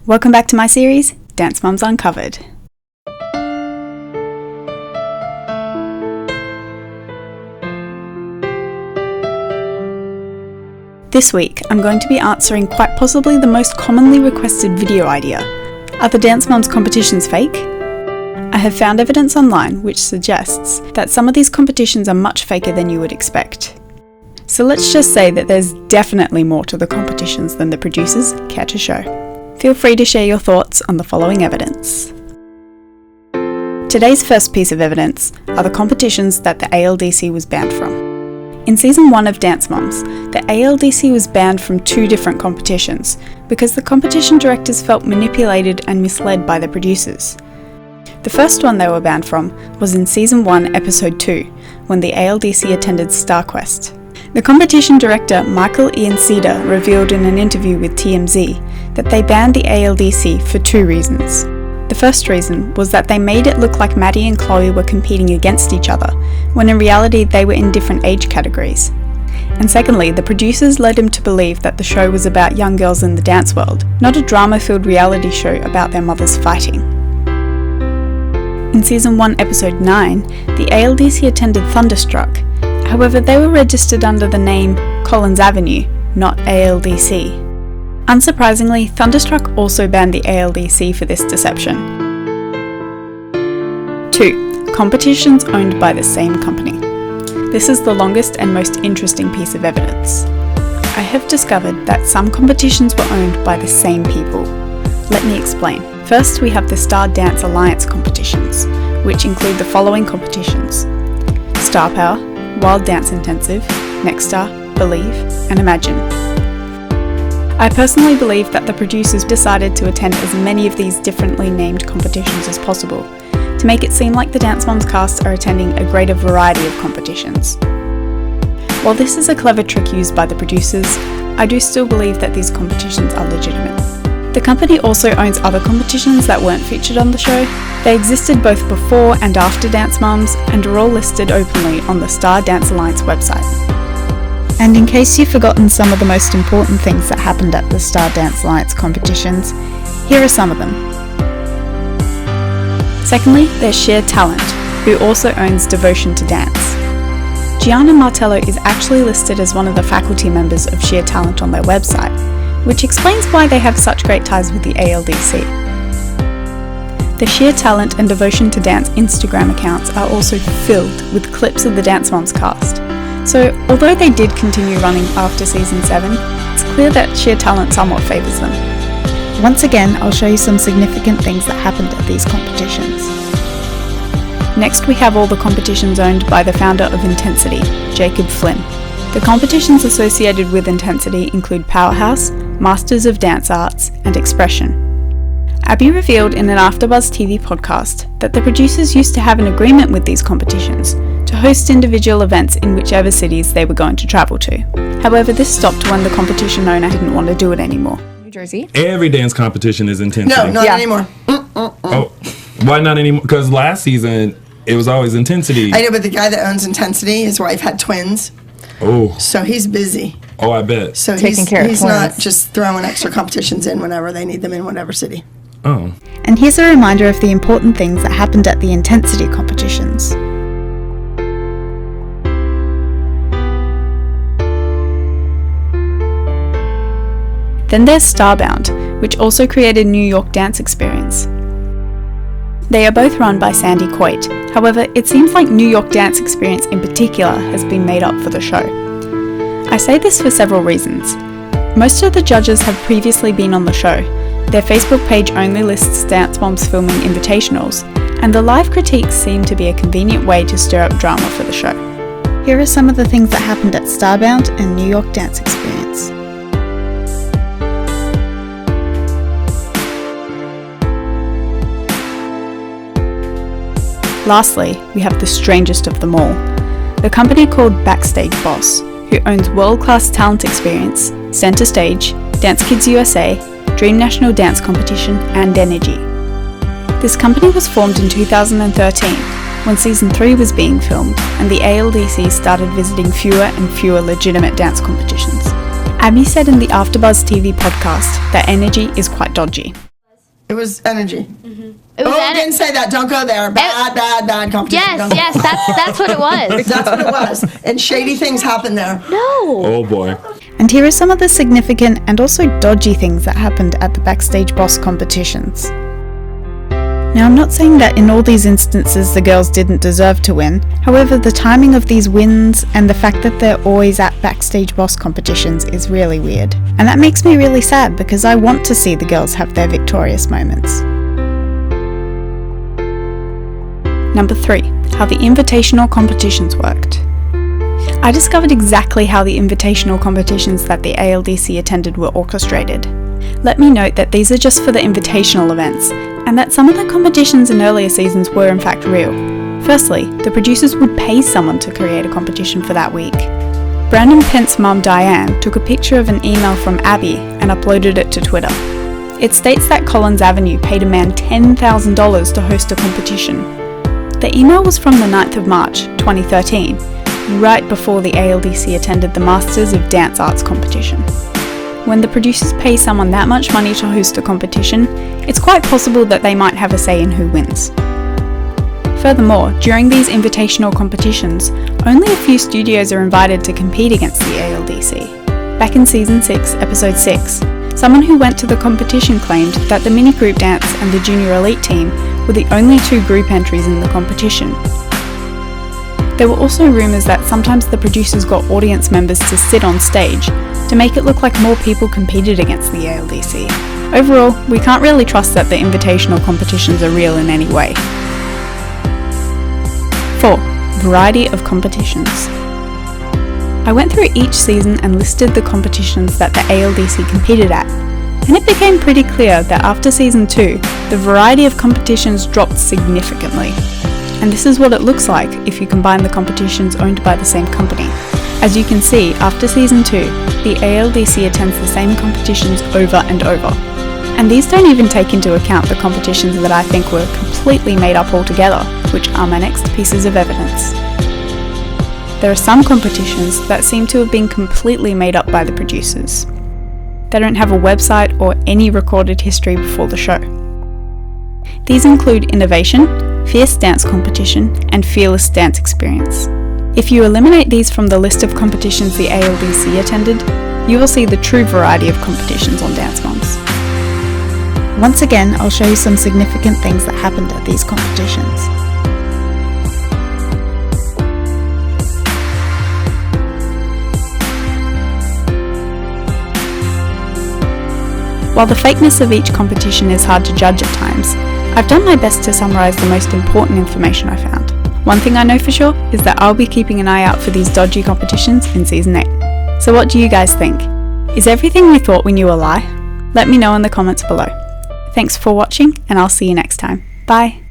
Welcome back to my series, Dance Mums Uncovered. This week, I'm going to be answering quite possibly the most commonly requested video idea. Are the Dance Mums competitions fake? I have found evidence online which suggests that some of these competitions are much faker than you would expect. So let's just say that there's definitely more to the competitions than the producers care to show. Feel free to share your thoughts on the following evidence. Today's first piece of evidence are the competitions that the ALDC was banned from. In Season 1 of Dance Mums, the ALDC was banned from 2 different competitions because the competition directors felt manipulated and misled by the producers. The first one they were banned from was in Season 1, Episode 2, when the ALDC attended Starquest. The competition director Michael Ian Cedar revealed in an interview with TMZ that they banned the ALDC for 2 reasons. The first reason was that they made it look like Maddie and Chloe were competing against each other, when in reality they were in different age categories. And secondly, the producers led him to believe that the show was about young girls in the dance world, not a drama-filled reality show about their mothers fighting. In Season 1, Episode 9, the ALDC attended Thunderstruck. However, they were registered under the name Collins Avenue, not ALDC. Unsurprisingly, Thunderstruck also banned the ALDC for this deception. 2. Competitions owned by the same company. This is the longest and most interesting piece of evidence. I have discovered that some competitions were owned by the same people. Let me explain. First, we have the Star Dance Alliance competitions, which include the following competitions: Star Power, Wild Dance Intensive, Next Star, Believe, and Imagine. I personally believe that the producers decided to attend as many of these differently named competitions as possible, to make it seem like the Dance Mums cast are attending a greater variety of competitions. While this is a clever trick used by the producers, I do still believe that these competitions are legitimate. The company also owns other competitions that weren't featured on the show. They existed both before and after Dance Mums and are all listed openly on the Star Dance Alliance website. And in case you've forgotten some of the most important things that happened at the Star Dance Alliance competitions, here are some of them. Secondly, there's Sheer Talent, who also owns Devotion to Dance. Gianna Martello is actually listed as one of the faculty members of Sheer Talent on their website, which explains why they have such great ties with the ALDC. The Sheer Talent and Devotion to Dance Instagram accounts are also filled with clips of the Dance Mums cast. So, although they did continue running after Season 7, it's clear that Sheer Talent somewhat favours them. Once again, I'll show you some significant things that happened at these competitions. Next, we have all the competitions owned by the founder of Intensity, Jacob Flynn. The competitions associated with Intensity include Powerhouse, Masters of Dance Arts, and Expression. Abby revealed in an AfterBuzz TV podcast that the producers used to have an agreement with these competitions to host individual events in whichever cities they were going to travel to. However, this stopped when the competition owner didn't want to do it anymore. New Jersey. Every dance competition is Intensity. No, not anymore. Oh, why not anymore? Because last season, it was always Intensity. I know, but the guy that owns Intensity, his wife had twins. Oh. So he's busy. Oh, I bet. So Taking care of he's twins. not just throwing extra competitions in whenever they need them in whatever city. Oh. And here's a reminder of the important things that happened at the Intensity competitions. Then there's Starbound, which also created New York Dance Experience. They are both run by Sandy Coit. However, it seems like New York Dance Experience in particular has been made up for the show. I say this for several reasons. Most of the judges have previously been on the show. Their Facebook page only lists Dance Mums filming invitationals, and the live critiques seem to be a convenient way to stir up drama for the show. Here are some of the things that happened at Starbound and New York Dance Experience. Lastly, we have the strangest of them all, the company called Backstage Boss, who owns World-Class Talent Experience, Center Stage, Dance Kids USA, Dream National Dance Competition, and Energy. This company was formed in 2013, when Season 3 was being filmed and the ALDC started visiting fewer and fewer legitimate dance competitions. Abby said in the AfterBuzz TV podcast that Energy is quite dodgy. It was energy. It was Didn't say that. Don't go there. Bad competition. Yes, that's what it was. That's what it was. And shady things happened there. No. Oh boy. And here are some of the significant and also dodgy things that happened at the Backstage Boss competitions. Now, I'm not saying that in all these instances the girls didn't deserve to win. However, the timing of these wins and the fact that they're always at Backstage Boss competitions is really weird. And that makes me really sad because I want to see the girls have their victorious moments. Number 3. How the invitational competitions worked. I discovered exactly how the invitational competitions that the ALDC attended were orchestrated. Let me note that these are just for the invitational events, and that some of the competitions in earlier seasons were in fact real. Firstly, the producers would pay someone to create a competition for that week. Brandon Pence's mum Diane took a picture of an email from Abby and uploaded it to Twitter. It states that Collins Avenue paid a man $10,000 to host a competition. The email was from the 9th of March, 2013, right before the ALDC attended the Masters of Dance Arts competition. When the producers pay someone that much money to host a competition, it's quite possible that they might have a say in who wins. Furthermore, during these invitational competitions, only a few studios are invited to compete against the ALDC. Back in Season 6, Episode 6, someone who went to the competition claimed that the mini group dance and the junior elite team were the only 2 group entries in the competition. There were also rumours that sometimes the producers got audience members to sit on stage to make it look like more people competed against the ALDC. Overall, we can't really trust that the invitational competitions are real in any way. 4. Variety of competitions. I went through each season and listed the competitions that the ALDC competed at, and it became pretty clear that after Season 2, the variety of competitions dropped significantly. And this is what it looks like if you combine the competitions owned by the same company. As you can see, after Season 2, the ALDC attends the same competitions over and over. And these don't even take into account the competitions that I think were completely made up altogether, which are my next pieces of evidence. There are some competitions that seem to have been completely made up by the producers. They don't have a website or any recorded history before the show. These include Innovation, Fierce Dance Competition, and Fearless Dance Experience. If you eliminate these from the list of competitions the ALDC attended, you will see the true variety of competitions on Dance Moms. Once again, I'll show you some significant things that happened at these competitions. While the fakeness of each competition is hard to judge at times, I've done my best to summarise the most important information I found. One thing I know for sure is that I'll be keeping an eye out for these dodgy competitions in Season 8. So what do you guys think? Is everything we thought we knew a lie? Let me know in the comments below. Thanks for watching, and I'll see you next time. Bye!